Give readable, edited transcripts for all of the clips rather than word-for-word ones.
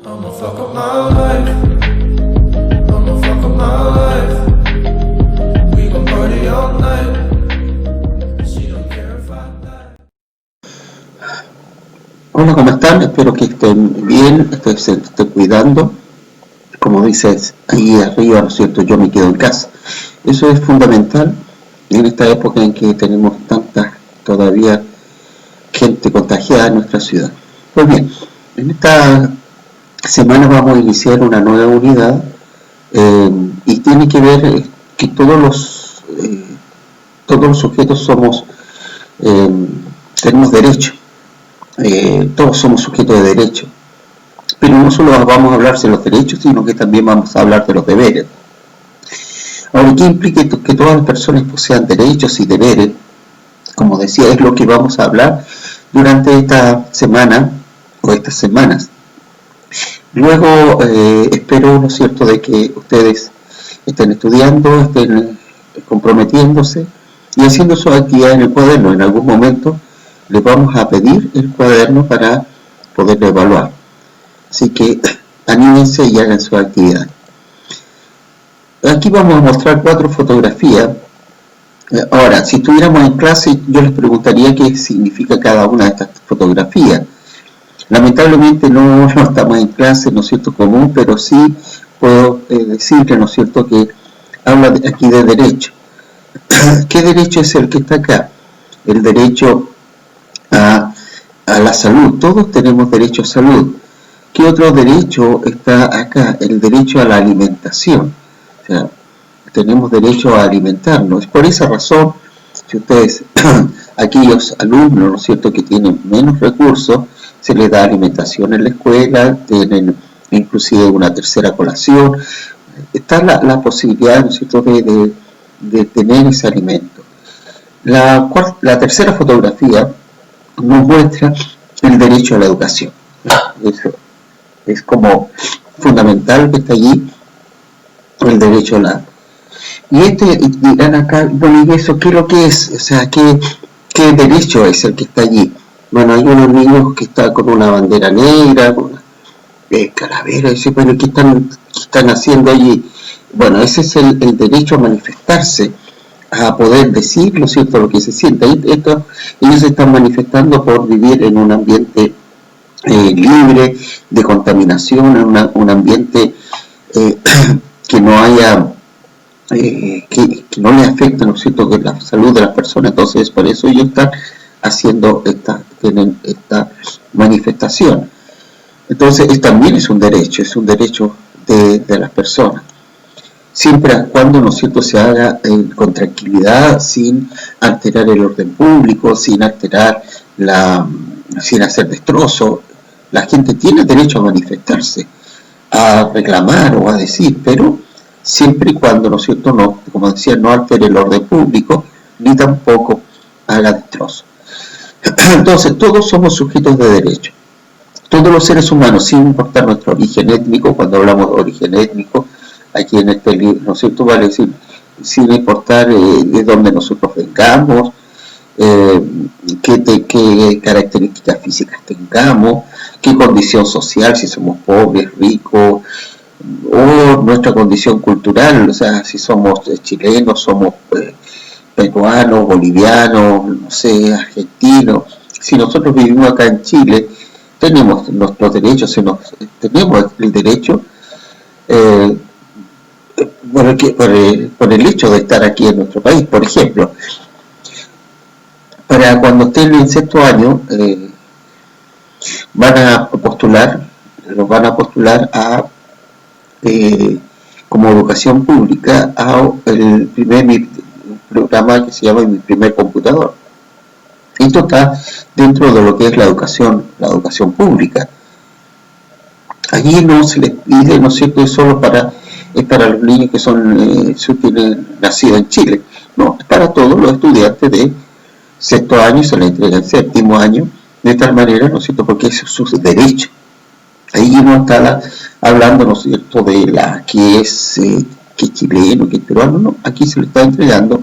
I'ma fuck up my life. I'ma fuck up my life. We gon' party all night. She don't care if I die. Hola, ¿cómo están? Espero que estén bien, se estén cuidando. Como dices ahí arriba, ¿no es cierto? Yo me quedo en casa. Eso es fundamental en esta época en que tenemos tanta todavía gente contagiada en nuestra ciudad. Pues bien, en esta semana vamos a iniciar una nueva unidad y tiene que ver que todos los sujetos somos tenemos derecho. Todos somos sujetos de derecho, pero no solo vamos a hablar de los derechos, sino que también vamos a hablar de los deberes. Ahora, ¿qué implica que todas las personas posean derechos y deberes? Como decía, es lo que vamos a hablar durante esta semana o estas semanas. Luego, espero, ¿no es cierto?, de que ustedes estén estudiando, estén comprometiéndose y haciendo su actividad en el cuaderno. En algún momento les vamos a pedir el cuaderno para poderlo evaluar. Así que anímense y hagan su actividad. Aquí vamos a mostrar 4 fotografías. Ahora, si estuviéramos en clase, yo les preguntaría qué significa cada una de estas fotografías. Lamentablemente no estamos en clase, ¿no es cierto?, común, pero sí puedo decirle, ¿no es cierto?, que habla aquí de derecho. ¿Qué derecho es el que está acá? El derecho a la salud. Todos tenemos derecho a salud. ¿Qué otro derecho está acá? El derecho a la alimentación. O sea, tenemos derecho a alimentarnos. Por esa razón, si ustedes, aquellos alumnos, ¿no es cierto?, que tienen menos recursos, se les da alimentación en la escuela, tienen inclusive una tercera colación. Está la posibilidad, ¿no es cierto?, de tener ese alimento. La tercera fotografía nos muestra el derecho a la educación. Eso es como fundamental que está allí, el derecho a la... Y dirán acá, bueno, ¿y eso qué es lo que es? O sea, ¿qué derecho es el que está allí? Bueno, hay unos niños que están con una bandera negra, con una calavera, y bueno, ¿qué están haciendo allí? Bueno, ese es el derecho a manifestarse, a poder decir, ¿no es cierto?, lo que se siente. Ellos se están manifestando por vivir en un ambiente libre de contaminación, en un ambiente que no haya, que no les afecte, ¿no es cierto?, que la salud de las personas. Entonces, por eso ellos están haciendo tienen esta manifestación. Entonces, también es un derecho de las personas. Siempre y cuando, ¿no es cierto?, se haga con tranquilidad, sin alterar el orden público, sin hacer destrozo. La gente tiene derecho a manifestarse, a reclamar o a decir, pero siempre y cuando, ¿no es cierto?, no, como decía, no altere el orden público, ni tampoco haga destrozo. Entonces, todos somos sujetos de derecho. Todos los seres humanos, sin importar nuestro origen étnico. Cuando hablamos de origen étnico, aquí en este libro, ¿no es cierto?, vale decir, sin importar de dónde nosotros vengamos, qué características físicas tengamos, qué condición social, si somos pobres, ricos, o nuestra condición cultural, o sea, si somos chilenos, somos peruanos, bolivianos, no sé, argentinos. Si nosotros vivimos acá en Chile, tenemos nuestros derechos, tenemos el derecho por el hecho de estar aquí en nuestro país. Por ejemplo, para cuando estén en sexto año, van a postular como educación pública a el primer programa que se llama Mi Primer Computador. Esto está dentro de lo que es la educación pública. Allí no se les pide, ¿no es cierto?, es solo para los niños que son nacidos en Chile. No, es para todos los estudiantes de sexto año, se les entrega en séptimo año, de tal manera, ¿no es cierto?, porque es su derecho. Ahí no está hablando, ¿no es cierto?, de que es chileno, que es peruano. No, aquí se le está entregando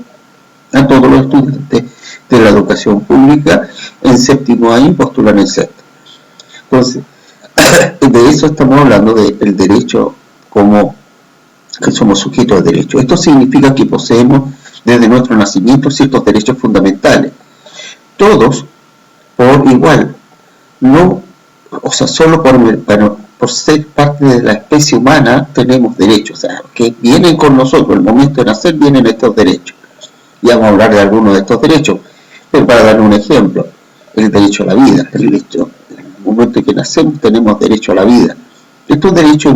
a todos los estudiantes de la educación pública en séptimo año y postulan en sexto. Entonces, De eso estamos hablando del derecho como que somos sujetos de derecho. Esto significa que poseemos desde nuestro nacimiento ciertos derechos fundamentales, todos por igual, no, o sea, solo por ser parte de la especie humana tenemos derechos, o sea, que vienen con nosotros, el momento de nacer vienen estos derechos. Y vamos a hablar de algunos de estos derechos, pero para dar un ejemplo, el derecho a la vida, en el momento en que nacemos tenemos derecho a la vida. Estos derechos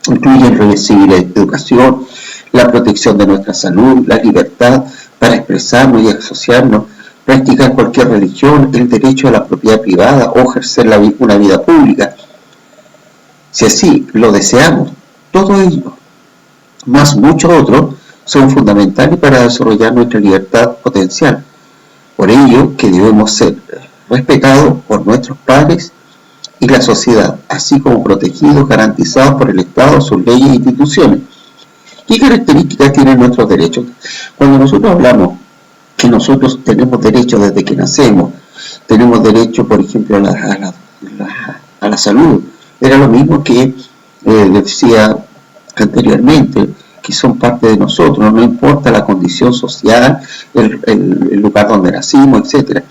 incluyen recibir la educación, la protección de nuestra salud, la libertad para expresarnos y asociarnos, practicar cualquier religión, el derecho a la propiedad privada o ejercer una vida pública, si así lo deseamos. Todo ello, más muchos otros, son fundamentales para desarrollar nuestra libertad potencial. Por ello que debemos ser respetados por nuestros padres y la sociedad, así como protegidos, garantizados por el Estado, sus leyes e instituciones. ¿Qué características tienen nuestros derechos? Cuando nosotros hablamos que nosotros tenemos derecho desde que nacemos, tenemos derecho, por ejemplo, a la salud, era lo mismo que decía anteriormente, que son parte de nosotros, no importa la condición social, el lugar donde nacimos, etc.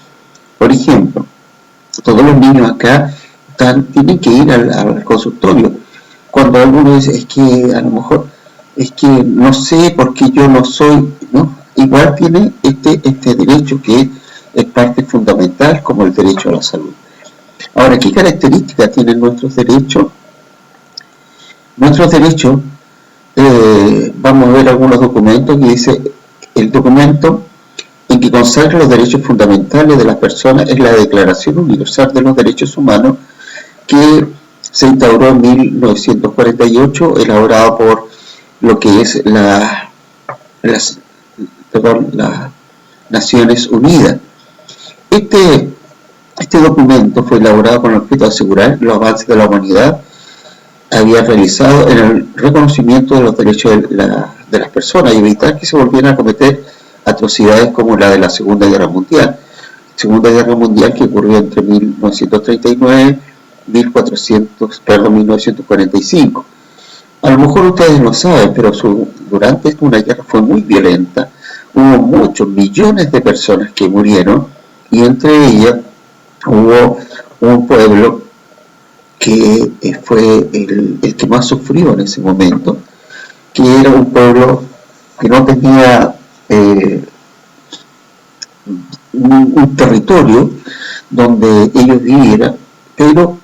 Por ejemplo, todos los niños acá tienen que ir al consultorio. Cuando alguno dice, es que a lo mejor, es que no sé por qué yo no soy, ¿no? Igual tiene este derecho que es parte fundamental como el derecho a la salud. Ahora, ¿qué características tienen nuestros derechos? Nuestros derechos, vamos a ver algunos documentos que dice, el documento en que consagra los derechos fundamentales de las personas es la Declaración Universal de los Derechos Humanos, que se instauró en 1948, elaborado por lo que es las Naciones Unidas. Este documento fue elaborado con el objeto de asegurar los avances de la humanidad había realizado en el reconocimiento de los derechos de las personas y evitar que se volvieran a cometer atrocidades como la de la Segunda Guerra Mundial. Segunda Guerra Mundial que ocurrió entre 1939 y 1945. A lo mejor ustedes no saben, pero durante una guerra fue muy violenta, hubo muchos millones de personas que murieron y entre ellas hubo un pueblo que fue el que más sufrió en ese momento, que era un pueblo que no tenía un territorio donde ellos vivieran, pero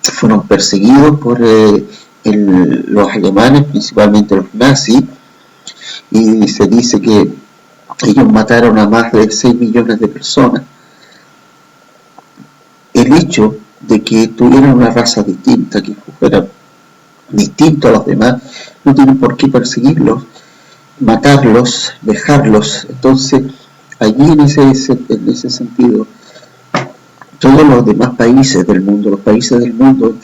fueron perseguidos por los alemanes, principalmente los nazis, y se dice que ellos mataron a más de 6 millones de personas. El hecho de que tuvieran una raza distinta, que fueran distintos a los demás, no tienen por qué perseguirlos, matarlos, dejarlos. Entonces, allí en ese sentido, todos los demás países del mundo,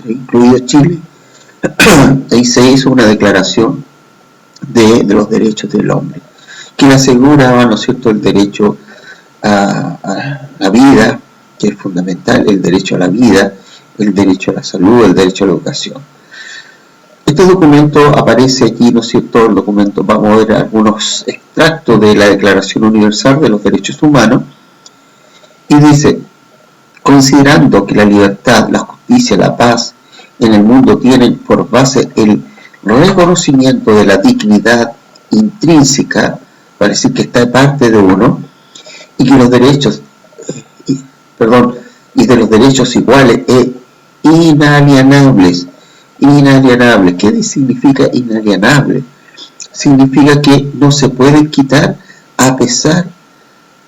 incluido Chile, ahí se hizo una declaración de los derechos del hombre, que aseguraba, ¿no es cierto?, el derecho a la vida, que es fundamental, el derecho a la vida, el derecho a la salud, el derecho a la educación. Este documento aparece aquí, ¿no es cierto?, el documento, vamos a ver algunos extractos de la Declaración Universal de los Derechos Humanos, y dice, considerando que la libertad, la justicia, la paz en el mundo tienen por base el reconocimiento de la dignidad intrínseca, parece que está parte de uno, y que los derechos, y de los derechos iguales e inalienables. Inalienables, ¿qué significa inalienable? Significa que no se pueden quitar a pesar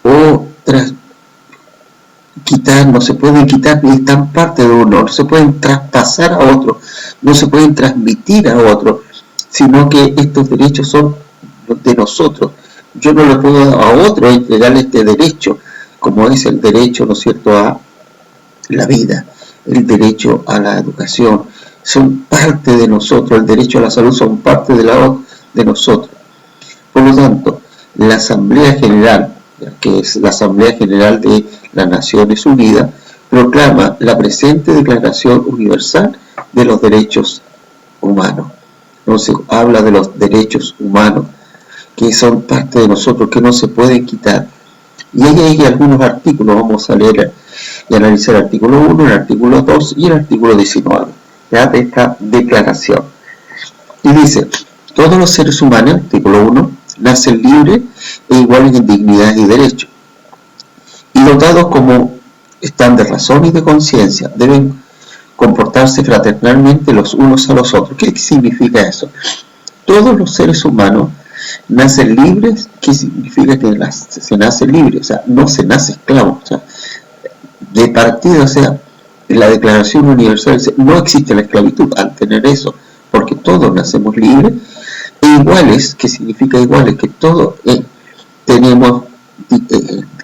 o tras quitar, no se pueden quitar ni están parte de uno, no se pueden traspasar a otro, no se pueden transmitir a otro, sino que estos derechos son de nosotros. Yo no le puedo a otro entregarle este derecho, como es el derecho, ¿no es cierto?, a la vida, el derecho a la educación, son parte de nosotros, el derecho a la salud son parte de nosotros. Por lo tanto, la Asamblea General, que es la Asamblea General de las Naciones Unidas, proclama la presente Declaración Universal de los derechos humanos. Entonces habla de los derechos humanos que son parte de nosotros, que no se pueden quitar. Y ahí hay algunos artículos, vamos a leer y analizar el artículo 1, el artículo 2 y el artículo 19 ¿ya? De esta declaración. Y dice, todos los seres humanos, artículo 1, nacen libres e iguales en dignidad y derechos, y dotados como están de razón y de conciencia, deben comportarse fraternalmente los unos a los otros. ¿Qué significa eso? Todos los seres humanos nacen libres. ¿Qué significa que se nace libre? O sea, no se nace esclavo. O sea, de partida, o sea, en la Declaración Universal dice, no existe la esclavitud al tener eso, porque todos nacemos libres e iguales. ¿Qué significa iguales? Que todos tenemos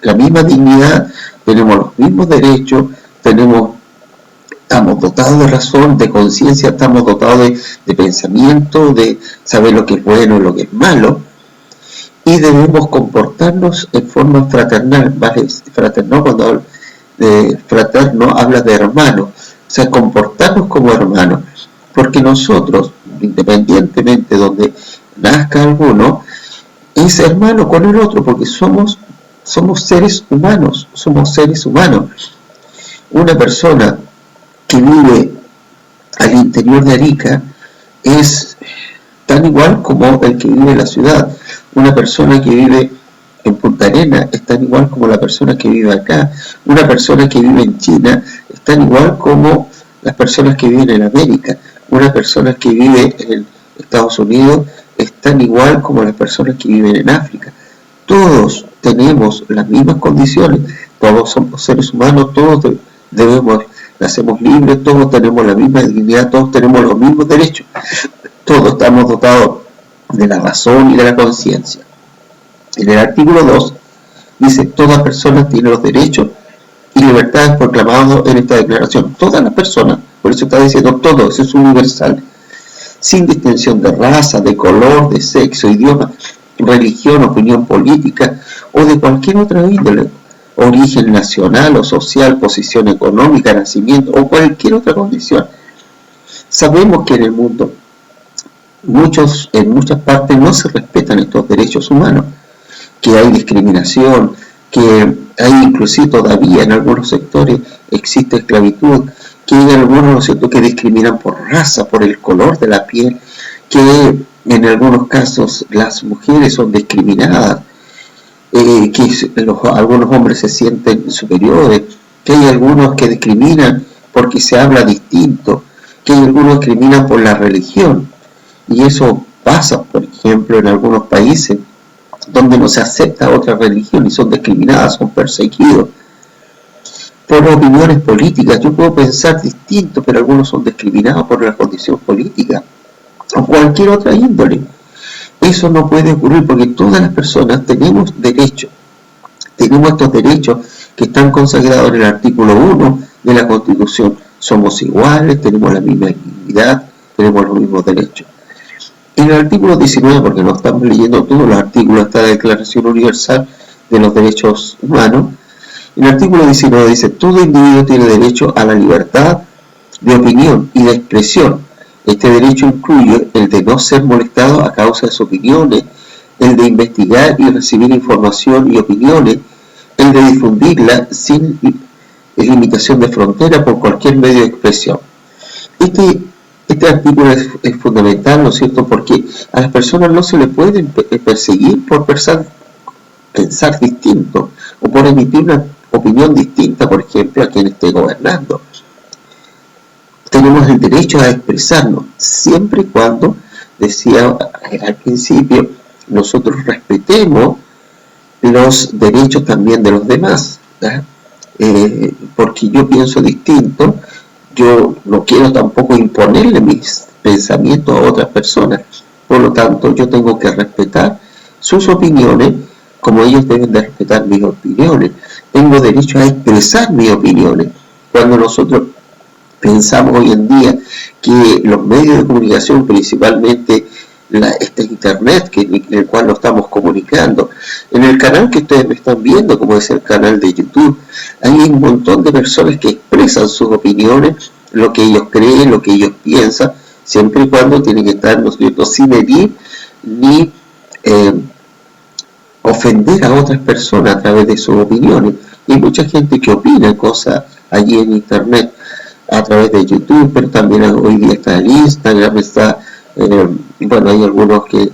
la misma dignidad, tenemos los mismos derechos, estamos dotados de razón, de conciencia, estamos dotados de pensamiento, de saber lo que es bueno y lo que es malo, y debemos comportarnos en forma fraternal, ¿vale? Fraternal, cuando habla de fraterno, habla de hermano, o sea, comportarnos como hermanos, porque nosotros, independientemente de donde nazca alguno, es hermano con el otro, porque somos seres humanos, Una persona que vive al interior de Arica es tan igual como el que vive en la ciudad. Una persona que vive en Punta Arenas es tan igual como la persona que vive acá. Una persona que vive en China es tan igual como las personas que viven en América. Una persona que vive en Estados Unidos es tan igual como las personas que viven en África. Todos tenemos las mismas condiciones, todos somos seres humanos, todos nacemos libres, todos tenemos la misma dignidad, todos tenemos los mismos derechos, todos estamos dotados de la razón y de la conciencia. En el artículo 2 dice, toda persona tiene los derechos y libertades proclamados en esta declaración. Todas las personas, por eso está diciendo todo, eso es universal, sin distinción de raza, de color, de sexo, idioma, religión, opinión política o de cualquier otra índole, origen nacional o social, posición económica, nacimiento o cualquier otra condición. Sabemos que en el mundo en muchas partes no se respetan estos derechos humanos, que hay discriminación, que hay inclusive todavía en algunos sectores existe esclavitud, que hay algunos que discriminan por raza, por el color de la piel, que en algunos casos las mujeres son discriminadas, que algunos hombres se sienten superiores, que hay algunos que discriminan porque se habla distinto, que hay algunos que discriminan por la religión, y eso pasa, por ejemplo, en algunos países donde no se acepta otra religión y son discriminadas, son perseguidos. Por opiniones políticas, yo puedo pensar distinto, pero algunos son discriminados por la condición política o cualquier otra índole. Eso no puede ocurrir porque todas las personas tenemos derechos. Tenemos estos derechos que están consagrados en el artículo 1 de la Constitución. Somos iguales, tenemos la misma dignidad, tenemos los mismos derechos. En el artículo 19, porque no estamos leyendo todos los artículos de esta Declaración Universal de los Derechos Humanos, en el artículo 19 dice, todo individuo tiene derecho a la libertad de opinión y de expresión. Este derecho incluye el de no ser molestado a causa de sus opiniones, el de investigar y recibir información y opiniones, el de difundirla sin limitación de frontera por cualquier medio de expresión. Este artículo es fundamental, ¿no es cierto?, porque a las personas no se les puede perseguir por pensar distinto o por emitir una opinión distinta, por ejemplo, a quien esté gobernando. Tenemos el derecho a expresarnos, siempre y cuando, decía al principio, nosotros respetemos los derechos también de los demás, porque yo pienso distinto, yo no quiero tampoco imponerle mis pensamientos a otras personas, por lo tanto yo tengo que respetar sus opiniones como ellos deben de respetar mis opiniones. Tengo derecho a expresar mis opiniones. Cuando nosotros pensamos hoy en día que los medios de comunicación, principalmente este internet en el cual nos estamos comunicando, en el canal que ustedes me están viendo, como es el canal de YouTube, hay un montón de personas que expresan sus opiniones lo que ellos creen, lo que ellos piensan, siempre y cuando tiene que estar, ¿no es cierto?, sin herir ni ofender a otras personas a través de sus opiniones. Y hay mucha gente que opina cosas allí en internet a través de YouTube, pero también hoy día está en Instagram, está, bueno, hay algunos que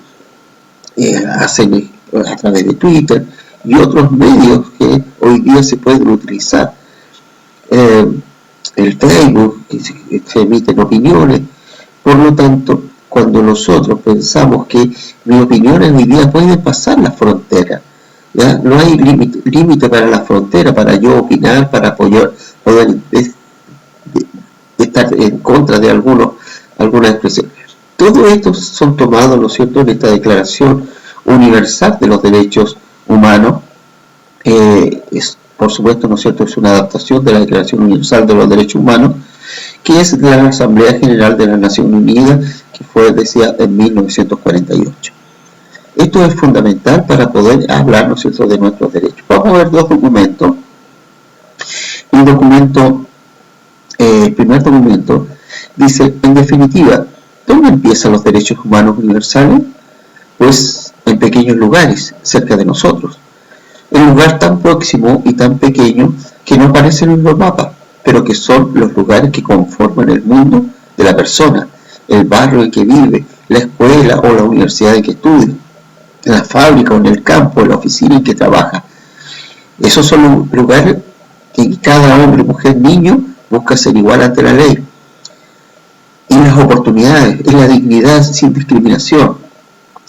hacen a través de Twitter y otros medios que hoy día se pueden utilizar. El Facebook, que se emiten opiniones. Por lo tanto, cuando nosotros pensamos que mis opiniones hoy día pueden pasar la frontera, ¿ya? No hay límite para la frontera, para yo opinar, para poder estar en contra de alguna expresión. Todo esto son tomados, ¿no es cierto?, en esta Declaración Universal de los Derechos Humanos. Por supuesto, ¿no es cierto?, es una adaptación de la Declaración Universal de los Derechos Humanos, que es de la Asamblea General de las Naciones Unidas, que fue, decía, en 1948. Esto es fundamental para poder hablar, ¿no es cierto?, de nuestros derechos. Vamos a ver dos documentos. El primer documento dice, en definitiva, ¿dónde empiezan los derechos humanos universales? Pues en pequeños lugares, cerca de nosotros. Un lugar tan próximo y tan pequeño que no aparecen en los mapas, pero que son los lugares que conforman el mundo de la persona, el barrio en que vive, la escuela o la universidad en que estudia, la fábrica o en el campo, la oficina en que trabaja. Esos son los lugares que cada hombre, mujer, niño busca ser igual ante la ley. Y las oportunidades, y la dignidad sin discriminación.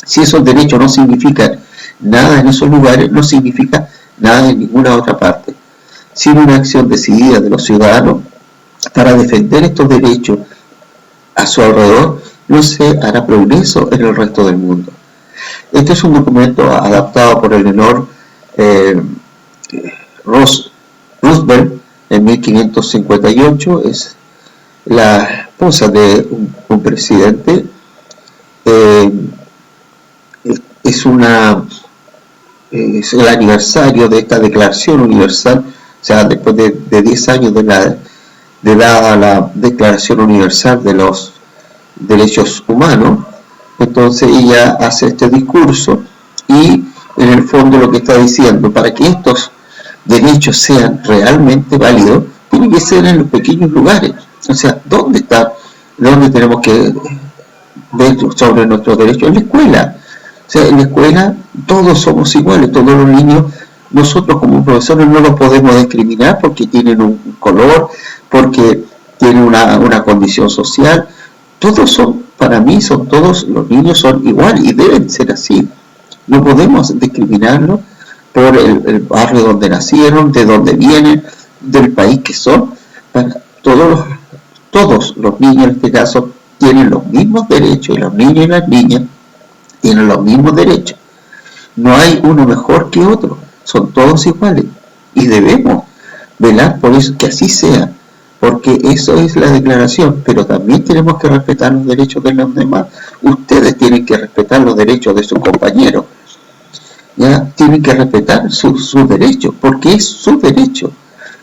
Si esos derechos no significan nada en esos lugares, no significa nada en ninguna otra parte. Sin una acción decidida de los ciudadanos para defender estos derechos a su alrededor, no se hará progreso en el resto del mundo. Este es un documento adaptado por Eleanor Roosevelt en 1558, es la esposa de un presidente. Es el aniversario de esta Declaración Universal, o sea, después de 10 años de la Declaración Universal de los Derechos Humanos. Entonces ella hace este discurso y en el fondo lo que está diciendo, para que estos derechos sean realmente válidos, tienen que ser en los pequeños lugares. O sea, ¿dónde tenemos que ver sobre nuestros derechos? En la escuela. O sea, en la escuela todos somos iguales, todos los niños. Nosotros como profesores no los podemos discriminar porque tienen un color, porque tienen una condición social. Todos son, para mí, todos los niños son iguales y deben ser así. No podemos discriminarlos por el barrio donde nacieron, de donde vienen, del país que son. Todos los niños en este caso tienen los mismos derechos, y los niños y las niñas tienen los mismos derechos. No hay uno mejor que otro, son todos iguales y debemos velar por eso, que así sea, porque eso es la declaración, pero también tenemos que respetar los derechos de los demás. Ustedes tienen que respetar los derechos de sus compañeros, ya tienen que respetar sus derechos, porque es su derecho.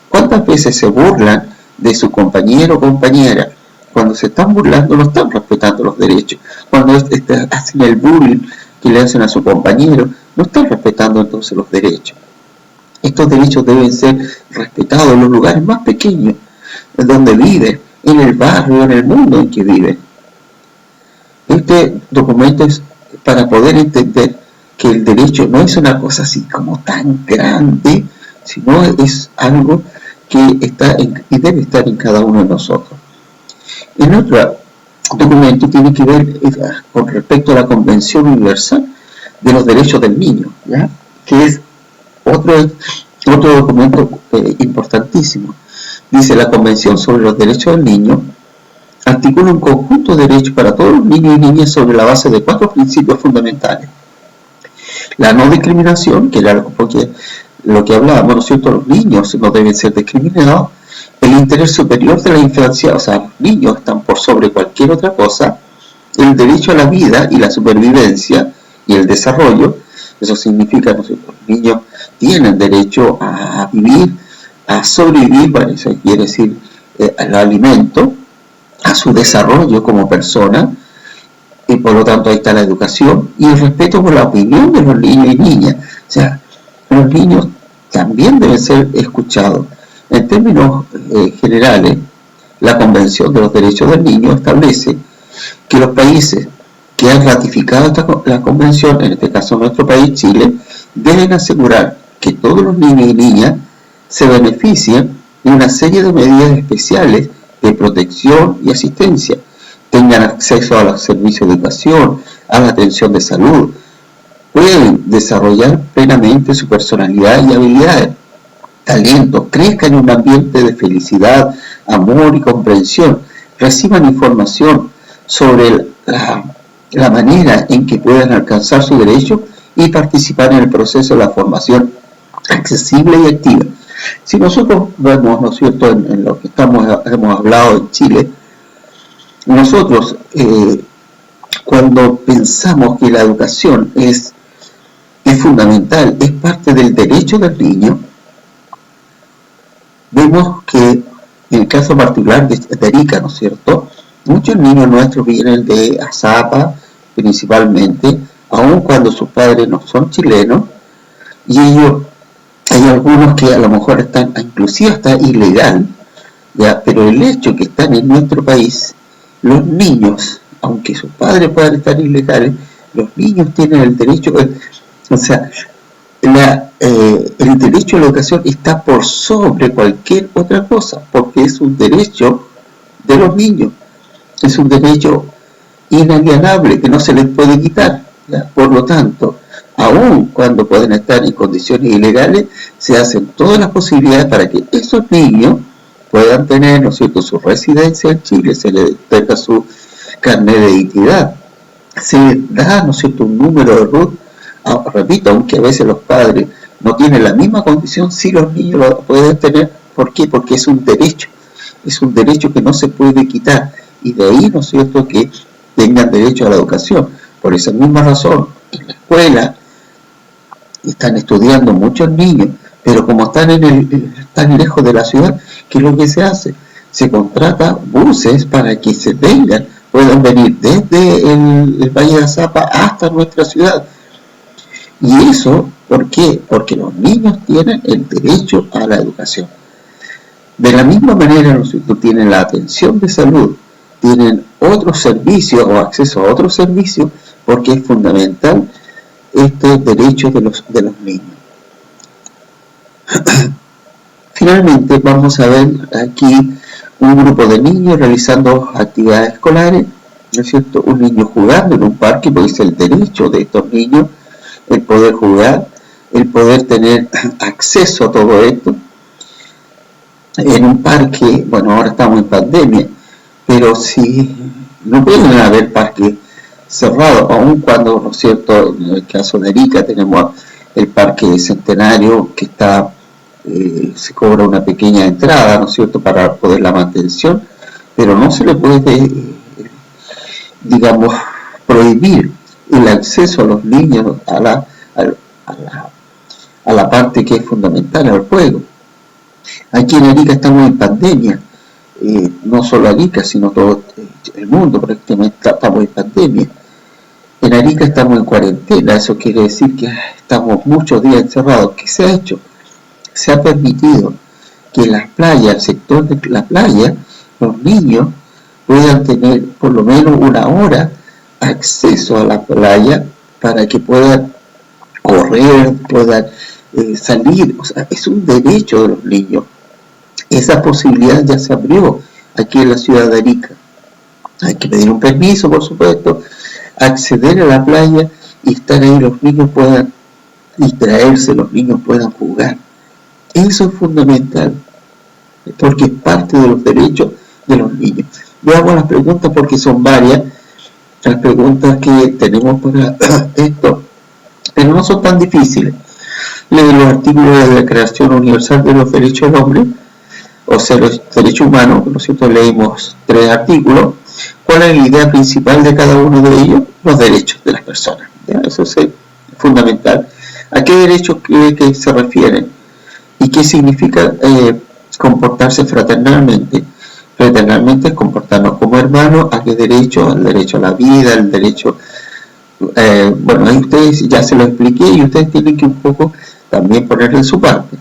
¿Cuántas veces se burlan de su compañero o compañera? Cuando se están burlando, no están respetando los derechos. Cuando hacen el bullying que le hacen a su compañero, no están respetando entonces los derechos. Estos derechos deben ser respetados en los lugares más pequeños, en donde viven, en el barrio, en el mundo en que viven. Este documento es para poder entender que el derecho no es una cosa así como tan grande, sino es algo que está y debe estar en cada uno de nosotros. En otro documento tiene que ver con respecto a la Convención Universal de los Derechos del Niño, ¿ya? Que es otro documento importantísimo. Dice: la Convención sobre los Derechos del Niño articula un conjunto de derechos para todos los niños y niñas sobre la base de 4 principios fundamentales. La no discriminación, que era lo que hablábamos, ¿no es cierto? Los niños no deben ser discriminados. El interés superior de la infancia, o sea, los niños están por sobre cualquier otra cosa. El derecho a la vida y la supervivencia y el desarrollo. Eso significa que los niños tienen derecho a vivir, a sobrevivir, bueno, eso quiere decir al alimento, a su desarrollo como persona, y por lo tanto ahí está la educación y el respeto por la opinión de los niños y niñas. O sea, los niños también deben ser escuchados. En términos generales, la Convención de los Derechos del Niño establece que los países que han ratificado la convención, en este caso nuestro país, Chile, deben asegurar que todos los niños y niñas se beneficien de una serie de medidas especiales de protección y asistencia, tengan acceso a los servicios de educación, a la atención de salud, pueden desarrollar plenamente su personalidad y habilidades, talento, crezcan en un ambiente de felicidad, amor y comprensión, reciban información sobre la manera en que puedan alcanzar su derecho y participar en el proceso de la formación accesible y activa. Si nosotros vemos, ¿no es cierto?, en lo que hemos hablado en Chile, nosotros cuando pensamos que la educación es fundamental, es parte del derecho del niño, vemos que en el caso particular de Arica, ¿no es cierto?, muchos niños nuestros vienen de Azapa principalmente, aun cuando sus padres no son chilenos, y ellos, hay algunos que a lo mejor están, inclusive hasta ilegal, ¿ya? Pero el hecho que están en nuestro país, los niños, aunque sus padres puedan estar ilegales, los niños tienen el derecho, o sea, el derecho a la educación está por sobre cualquier otra cosa, porque es un derecho de los niños, es un derecho inalienable que no se les puede quitar, ¿ya? Por lo tanto, aun cuando pueden estar en condiciones ilegales, se hacen todas las posibilidades para que esos niños puedan tener, ¿no es cierto?, su residencia en Chile, se les tenga su carnet de identidad, se les da, ¿no es cierto?, un número de RUT. Repito, aunque a veces los padres no tienen la misma condición, sí los niños lo pueden tener. ¿Por qué? Porque es un derecho que no se puede quitar, y de ahí, ¿no es cierto?, que tengan derecho a la educación. Por esa misma razón, en la escuela están estudiando muchos niños, pero como están lejos de la ciudad, ¿qué es lo que se hace? Se contrata buses para que se vengan, puedan venir desde el Valle de Azapa hasta nuestra ciudad. Y eso, ¿por qué? Porque los niños tienen el derecho a la educación. De la misma manera, ¿no es cierto?, tienen la atención de salud, tienen otros servicios o acceso a otros servicios, porque es fundamental este derecho de los niños. Finalmente, vamos a ver aquí un grupo de niños realizando actividades escolares, ¿no es cierto?, un niño jugando en un parque, porque es el derecho de estos niños el poder jugar, el poder tener acceso a todo esto. En un parque, bueno, ahora estamos en pandemia, pero si no pueden haber parques cerrados, aun cuando, ¿no es cierto?, en el caso de Arica tenemos el Parque Centenario que está, se cobra una pequeña entrada, ¿no es cierto?, para poder la mantención, pero no se le puede, digamos, prohibir el acceso a los niños a la parte que es fundamental, al juego. Aquí en Arica estamos en pandemia, no solo Arica, sino todo el mundo prácticamente estamos en pandemia. En Arica estamos en cuarentena, eso quiere decir que estamos muchos días encerrados. ¿Qué se ha hecho? Se ha permitido que en las playas, el sector de la playa, los niños puedan tener por lo menos una hora acceso a la playa para que puedan correr, puedan salir. O sea, es un derecho de los niños. Esa posibilidad ya se abrió aquí en la ciudad de Arica. Hay que pedir un permiso, por supuesto, acceder a la playa y estar ahí, los niños puedan distraerse, los niños puedan jugar. Eso es fundamental, porque es parte de los derechos de los niños. Veamos las preguntas porque son varias, las preguntas que tenemos para esto, pero no son tan difíciles. Lee los artículos de la Declaración Universal de los Derechos del Hombre, o sea, los derechos humanos, ¿no es cierto? Leímos 3 artículos. ¿Cuál es la idea principal de cada uno de ellos? Los derechos de las personas. ¿Ya? Eso es fundamental. ¿A qué derechos cree que se refieren? ¿Y qué significa comportarse fraternalmente? fraternalmente, comportarnos como hermanos. ¿A qué derecho? Al derecho a la vida, al derecho... bueno, ahí ustedes ya se lo expliqué y ustedes tienen que un poco también ponerle su parte.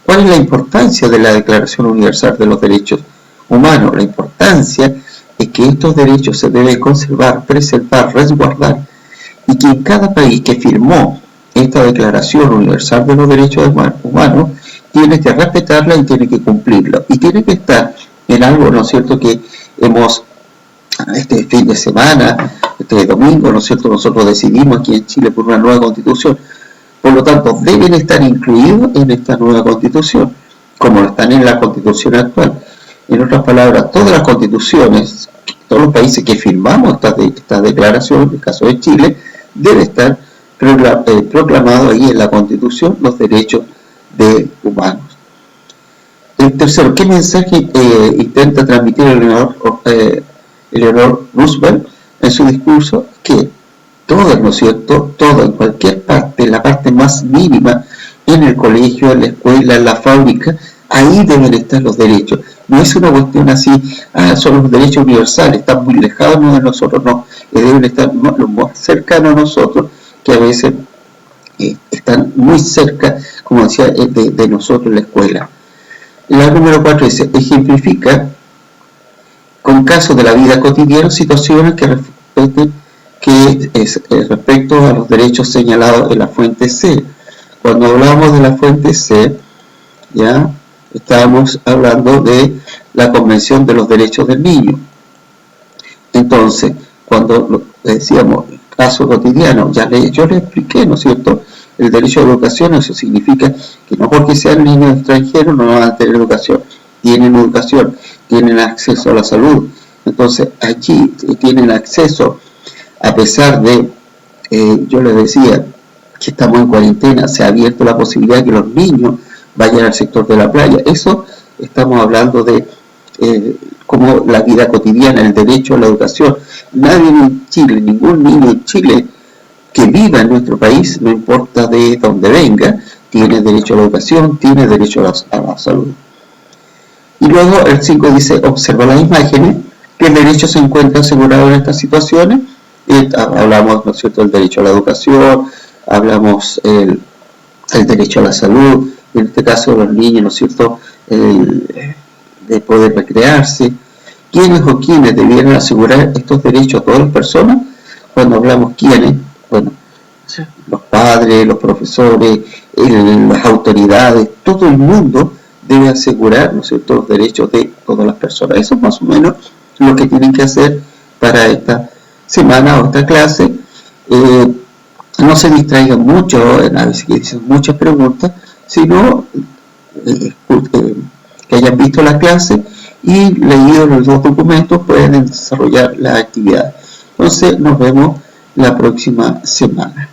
¿Cuál es la importancia de la Declaración Universal de los Derechos Humanos? La importancia es que estos derechos se deben conservar, preservar, resguardar, y que en cada país que firmó esta Declaración Universal de los Derechos Humanos tiene que respetarla y tiene que cumplirla, y tiene que estar en algo, ¿no es cierto?, que hemos, este fin de semana, este domingo, ¿no es cierto?, nosotros decidimos aquí en Chile por una nueva Constitución. Por lo tanto, deben estar incluidos en esta nueva Constitución, como están en la Constitución actual. En otras palabras, todas las constituciones, todos los países que firmamos esta declaración, en el caso de Chile, debe estar proclamado ahí en la Constitución los derechos humanos. El tercero, ¿qué mensaje intenta transmitir Eleanor Roosevelt en su discurso? Que todo, ¿no es cierto?, todo, en cualquier parte, la parte más mínima, en el colegio, en la escuela, en la fábrica, ahí deben estar los derechos. No es una cuestión así, son los derechos universales, están muy lejanos de nosotros, no, deben estar lo más cercanos a nosotros, que a veces están muy cerca, como decía, de nosotros en la escuela. La número 4 dice, ejemplifica con casos de la vida cotidiana situaciones que respeten respecto a los derechos señalados en la fuente C. Cuando hablamos de la fuente C, ya estábamos hablando de la Convención de los Derechos del Niño. Entonces, cuando decíamos caso cotidiano, yo le expliqué, ¿no es cierto?, el derecho a la educación. Eso significa que no porque sean niños extranjeros no van a tener educación, tienen acceso a la salud. Entonces, allí tienen acceso. A pesar de, yo les decía que estamos en cuarentena, se ha abierto la posibilidad de que los niños vayan al sector de la playa. Eso estamos hablando de como la vida cotidiana, el derecho a la educación. Nadie en Chile, ningún niño en Chile que viva en nuestro país, no importa de dónde venga, tiene derecho a la educación, tiene derecho a la salud. Y luego el 5 dice, observa las imágenes, que el derecho se encuentra asegurado en estas situaciones. Hablamos, ¿no es cierto?, del derecho a la educación, hablamos el derecho a la salud, en este caso de los niños, ¿no es cierto?, de poder recrearse. ¿Quiénes o quiénes debieran asegurar estos derechos a todas las personas? Cuando hablamos quiénes, bueno, los padres, los profesores, las autoridades, todo el mundo debe asegurar, ¿no es cierto?, los derechos de todas las personas. Eso es más o menos lo que tienen que hacer para esta semana o esta clase. No se distraigan mucho, a veces que dicen muchas preguntas, sino que hayan visto la clase y leído los dos documentos, pueden desarrollar la actividad. Entonces nos vemos la próxima semana.